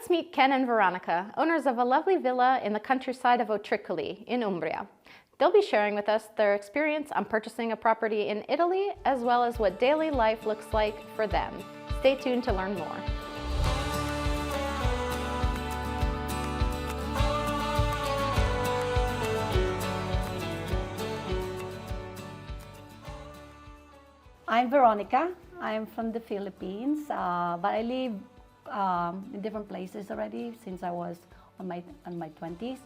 Let's meet Ken and Veronica, owners of a lovely villa in the countryside of Otricoli in Umbria. They'll be sharing with us their experience on purchasing a property in Italy, as well as what daily life looks like for them. Stay tuned to learn more. I'm Veronica. I'm from the Philippines, but I live in different places already since I was on my 20s.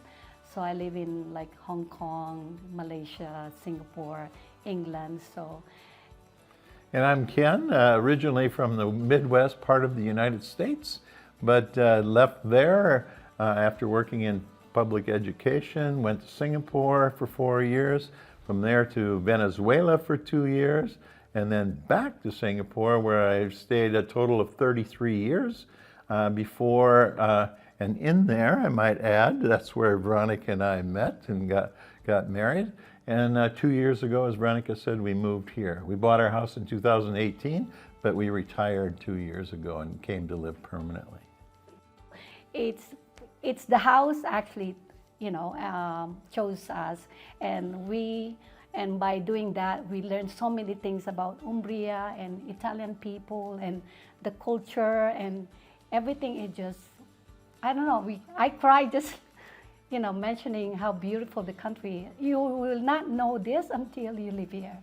So I live in like Hong Kong, Malaysia, Singapore, England. And I'm Ken, originally from the Midwest part of the United States, but left there after working in public education, went to Singapore for 4 years, from there to Venezuela for 2 years, and then back to Singapore, where I stayed a total of 33 years before, and in there, I might add, that's where Veronica and I met and got married. And 2 years ago, as Veronica said, we moved here. We bought our house in 2018, but we retired 2 years ago and came to live permanently. It's the house actually, chose us, and by doing that, we learned so many things about Umbria and Italian people and the culture and everything. It just, I don't know, I cry just, mentioning how beautiful the country is. You will not know this until you live here.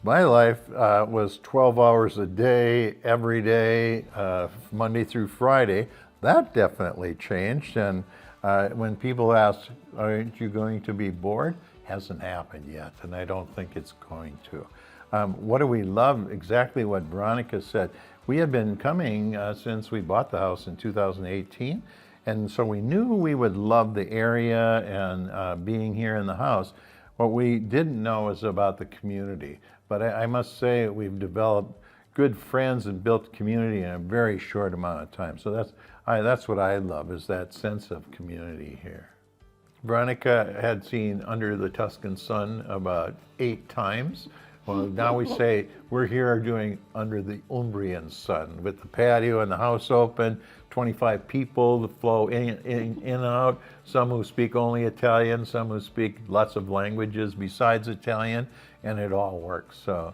My life was 12 hours a day, every day, Monday through Friday. That definitely changed. And when people ask, aren't you going to be bored? Hasn't happened yet, and I don't think it's going to. What do we love? Exactly what Veronica said. We had been coming since we bought the house in 2018, and so we knew we would love the area and being here in the house. What we didn't know is about the community, but I must say we've developed good friends and built community in a very short amount of time. So that's what I love, is that sense of community here. Veronica had seen Under the Tuscan Sun about 8 times. Well, now we say we're here doing Under the Umbrian Sun, with the patio and the house open, 25 people that flow in and out, some who speak only Italian, some who speak lots of languages besides Italian, and it all works. So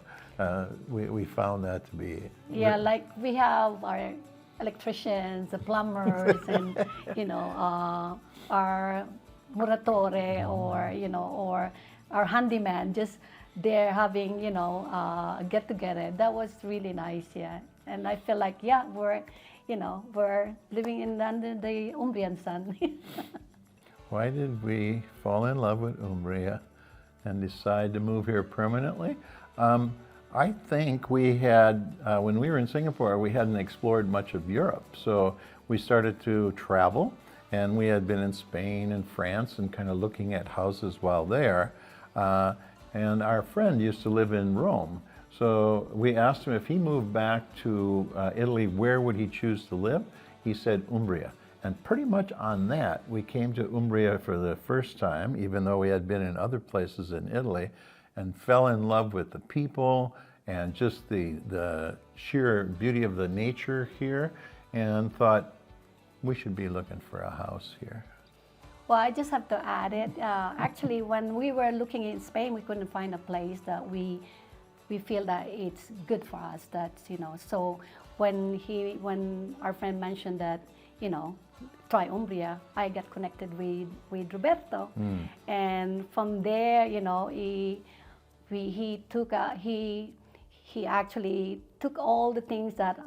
we found that to be... Yeah, like we have our electricians, the plumbers, and, our muratore, or our handyman, just they're having, a get together. That was really nice, yeah. And I feel like, yeah, we're living under the Umbrian sun. Why did we fall in love with Umbria and decide to move here permanently? I think we had, when we were in Singapore, we hadn't explored much of Europe. So we started to travel. And we had been in Spain and France and kind of looking at houses while there. And our friend used to live in Rome. So we asked him if he moved back to Italy, where would he choose to live? He said Umbria. And pretty much on that, we came to Umbria for the first time, even though we had been in other places in Italy, and fell in love with the people and just the sheer beauty of the nature here, and thought, we should be looking for a house here. Well, I just have to add it. Actually, when we were looking in Spain, we couldn't find a place that we feel that it's good for us. That's, so when our friend mentioned that, try Umbria, I got connected with Roberto. And from there, he actually took all the things that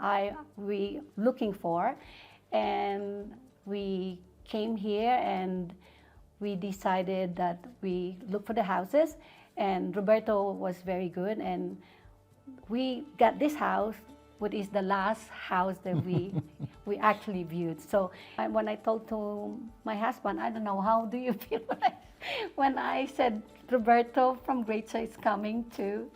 we looking for. And we came here and we decided that we look for the houses, and Roberto was very good, and we got this house, which is the last house that we actually viewed. So when I told to my husband, I don't know, how do you feel when I said Roberto from Grecia is coming to?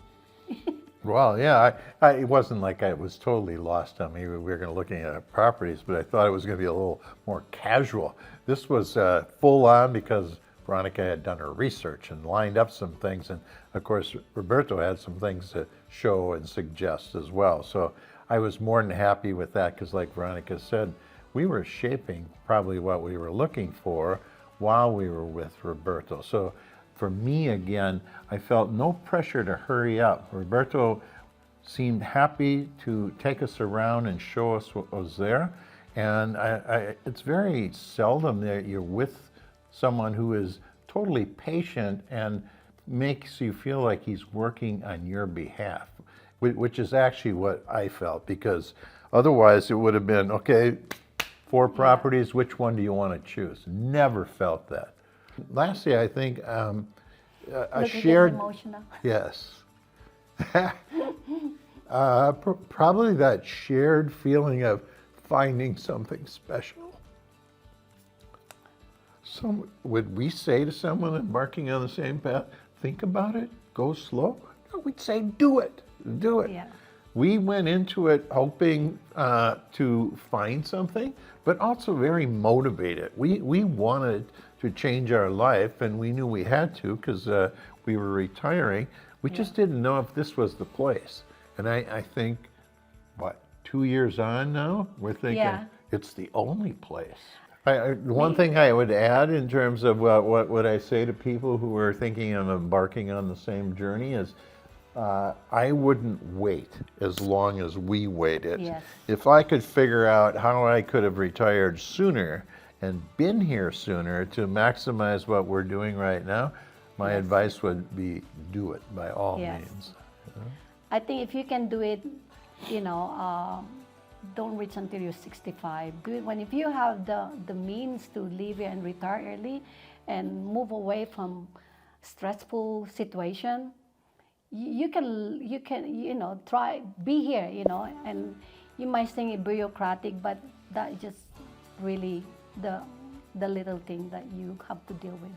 Well, yeah, it wasn't like I was totally lost on me. We were going to looking at properties, but I thought it was going to be a little more casual. This was full on because Veronica had done her research and lined up some things. And of course, Roberto had some things to show and suggest as well. So I was more than happy with that because, like Veronica said, we were shaping probably what we were looking for while we were with Roberto. So for me, again, I felt no pressure to hurry up. Roberto seemed happy to take us around and show us what was there. And it's very seldom that you're with someone who is totally patient and makes you feel like he's working on your behalf, which is actually what I felt, because otherwise it would have been, okay, 4 properties, which one do you want to choose? Never felt that. Lastly, I think a shared, emotional. yes, probably that shared feeling of finding something special. Would we say to someone embarking on the same path, think about it, go slow? No, we'd say, do it, do it. Yeah. We went into it hoping to find something, but also very motivated. We wanted to change our life, and we knew we had to because we were retiring. We just didn't know if this was the place. And I think, 2 years on now, we're thinking it's the only place. One thing I would add in terms of what would I say to people who are thinking of embarking on the same journey is, I wouldn't wait as long as we waited. Yes. If I could figure out how I could have retired sooner and been here sooner to maximize what we're doing right now, my advice would be do it by all means. I think if you can do it, don't reach until you're 65. Do it if you have the means to leave here and retire early and move away from stressful situation. You can try, be here, and you might think it's bureaucratic, but that's just really the little thing that you have to deal with.